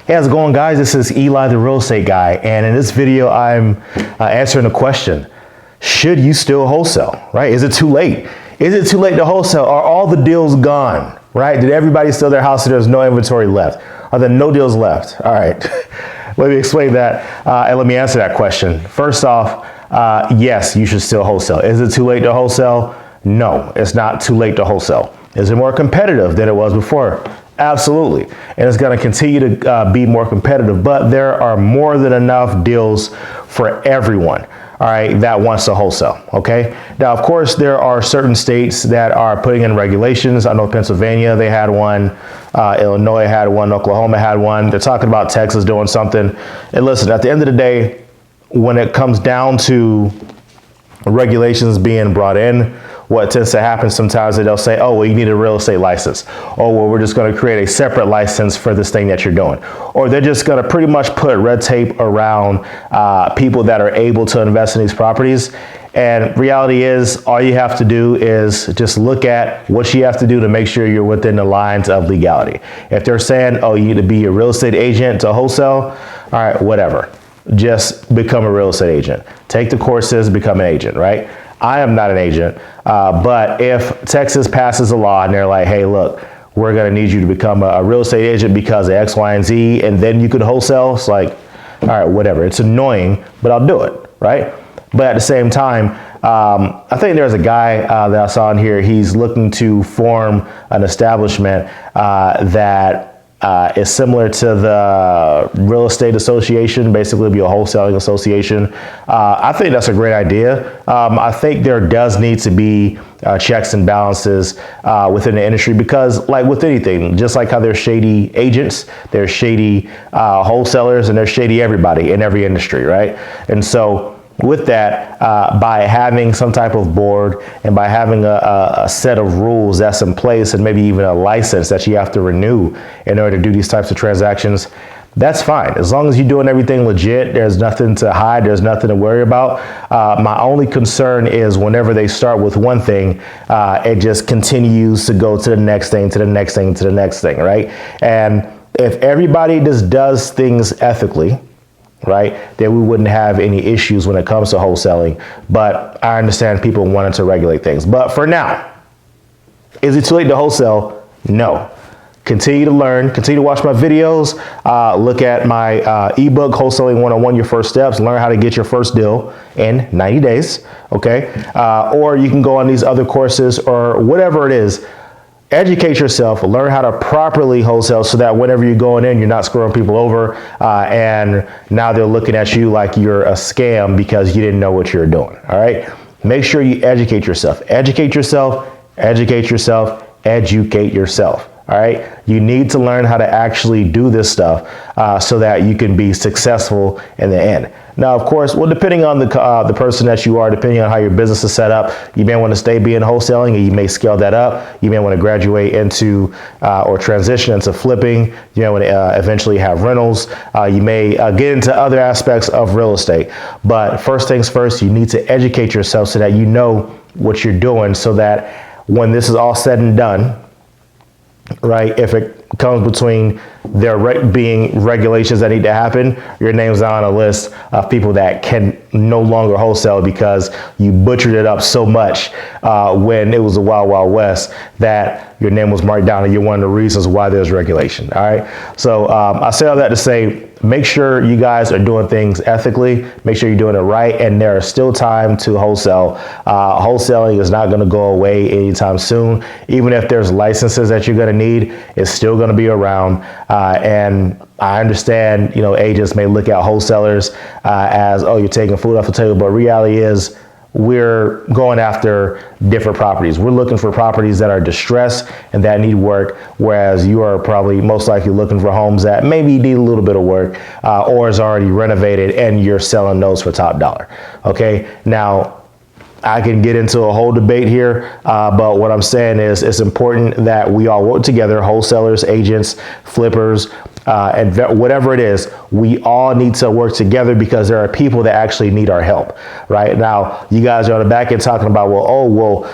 Hey, how's it going, guys? This is Eli, the real estate guy, and in this video, I'm answering a question. Should you still wholesale, right? Is it too late? Is it too late to wholesale? Are all the deals gone, right? Did everybody sell their house and there's no inventory left? Are there no deals left? All right, let me explain that and let me answer that question. First off, yes, you should still wholesale. Is it too late to wholesale? No, it's not too late to wholesale. Is it more competitive than it was before? Absolutely. And it's going to continue to be more competitive, but there are more than enough deals for everyone, all right, that wants to wholesale, okay? Now, of course, there are certain states that are putting in regulations. I know Pennsylvania, they had one. Illinois had one. Oklahoma had one. They're talking about Texas doing something. And listen, at the end of the day, when it comes down to regulations being brought in, what tends to happen sometimes is they'll say, oh, well, you need a real estate license. Oh, well, we're just going to create a separate license for this thing that you're doing. Or they're just going to pretty much put red tape around people that are able to invest in these properties. And reality is, all you have to do is just look at what you have to do to make sure you're within the lines of legality. If they're saying, oh, you need to be a real estate agent to wholesale, all right, whatever. Just become a real estate agent. Take the courses, become an agent, right? I am not an agent, but if Texas passes a law and they're like, hey, look, we're going to need you to become a real estate agent because of X, Y, and Z, and then you could wholesale, it's like, all right, whatever. It's annoying, but I'll do it, right? But at the same time, I think there's a guy that I saw in here. He's looking to form an establishment that is similar to the real estate association, basically be a wholesaling association. I think that's a great idea. I think there does need to be checks and balances within the industry because, like with anything, just like how there's shady agents, there's shady wholesalers, and there's shady everybody in every industry, right? And so with that, by having some type of board and by having a set of rules that's in place and maybe even a license that you have to renew in order to do these types of transactions, that's fine. As long as you're doing everything legit, there's nothing to hide, there's nothing to worry about. My only concern is whenever they start with one thing, it just continues to go to the next thing, to the next thing, to the next thing, right? And if everybody just does things ethically, right, then we wouldn't have any issues when it comes to wholesaling. But I understand people wanting to regulate things. But for now, is it too late to wholesale? No. Continue to learn, continue to watch my videos, look at my ebook, Wholesaling 101, Your First Steps, learn how to get your first deal in 90 days, okay? Or you can go on these other courses or whatever it is. Educate yourself, learn how to properly wholesale so that whenever you're going in, you're not screwing people over and now they're looking at you like you're a scam because you didn't know what you're doing, all right? Make sure you educate yourself. Educate yourself, educate yourself, educate yourself, all right? You need to learn how to actually do this stuff so that you can be successful in the end. Now, of course, well, depending on the person that you are, depending on how your business is set up, you may want to stay being wholesaling and you may scale that up. You may want to graduate into or transition into flipping. You may want to eventually have rentals. You may get into other aspects of real estate. But first things first, you need to educate yourself so that you know what you're doing so that when this is all said and done, right, if it comes between there being regulations that need to happen, your name's on a list of people that can no longer wholesale because you butchered it up so much when it was the Wild Wild West that your name was marked down and you're one of the reasons why there's regulation, all right? So I say all that to say, make sure you guys are doing things ethically, make sure you're doing it right, and there is still time to wholesale. Wholesaling is not gonna go away anytime soon. Even if there's licenses that you're gonna need, it's still gonna be around. And I understand, you know, agents may look at wholesalers as, oh, you're taking food off the table, but reality is we're going after different properties. We're looking for properties that are distressed and that need work, whereas you are probably most likely looking for homes that maybe need a little bit of work or is already renovated and you're selling those for top dollar. Okay, now I can get into a whole debate here, but what I'm saying is it's important that we all work together, wholesalers, agents, flippers, and whatever it is, we all need to work together because there are people that actually need our help. Right now, you guys are on the back end talking about, well,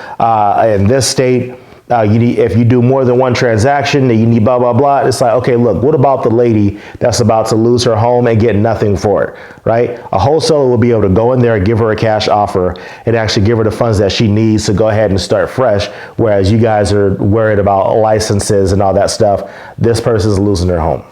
in this state, if you do more than one transaction, then you need blah, blah, blah. It's like, okay, look, what about the lady that's about to lose her home and get nothing for it, right? A wholesaler will be able to go in there and give her a cash offer and actually give her the funds that she needs to go ahead and start fresh. Whereas you guys are worried about licenses and all that stuff. This person's losing their home.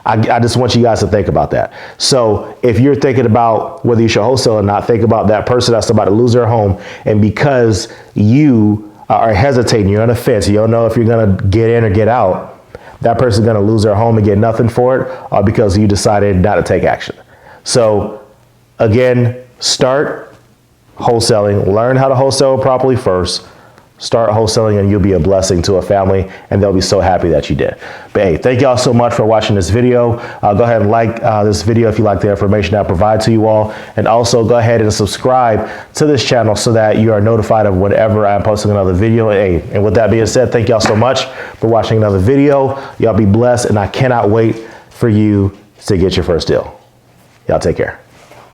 I just want you guys to think about that. So if you're thinking about whether you should wholesale or not, think about that person that's about to lose their home. And because you are hesitating, you're on the fence, you don't know if you're going to get in or get out, that person's going to lose their home and get nothing for it because you decided not to take action. So again, start wholesaling, learn how to wholesale properly first. Start wholesaling and you'll be a blessing to a family and they'll be so happy that you did. But hey, thank y'all so much for watching this video. Go ahead and like this video if you like the information I provide to you all. And also go ahead and subscribe to this channel so that you are notified of whenever I'm posting another video. Hey, and with that being said, thank y'all so much for watching another video. Y'all be blessed and I cannot wait for you to get your first deal. Y'all take care.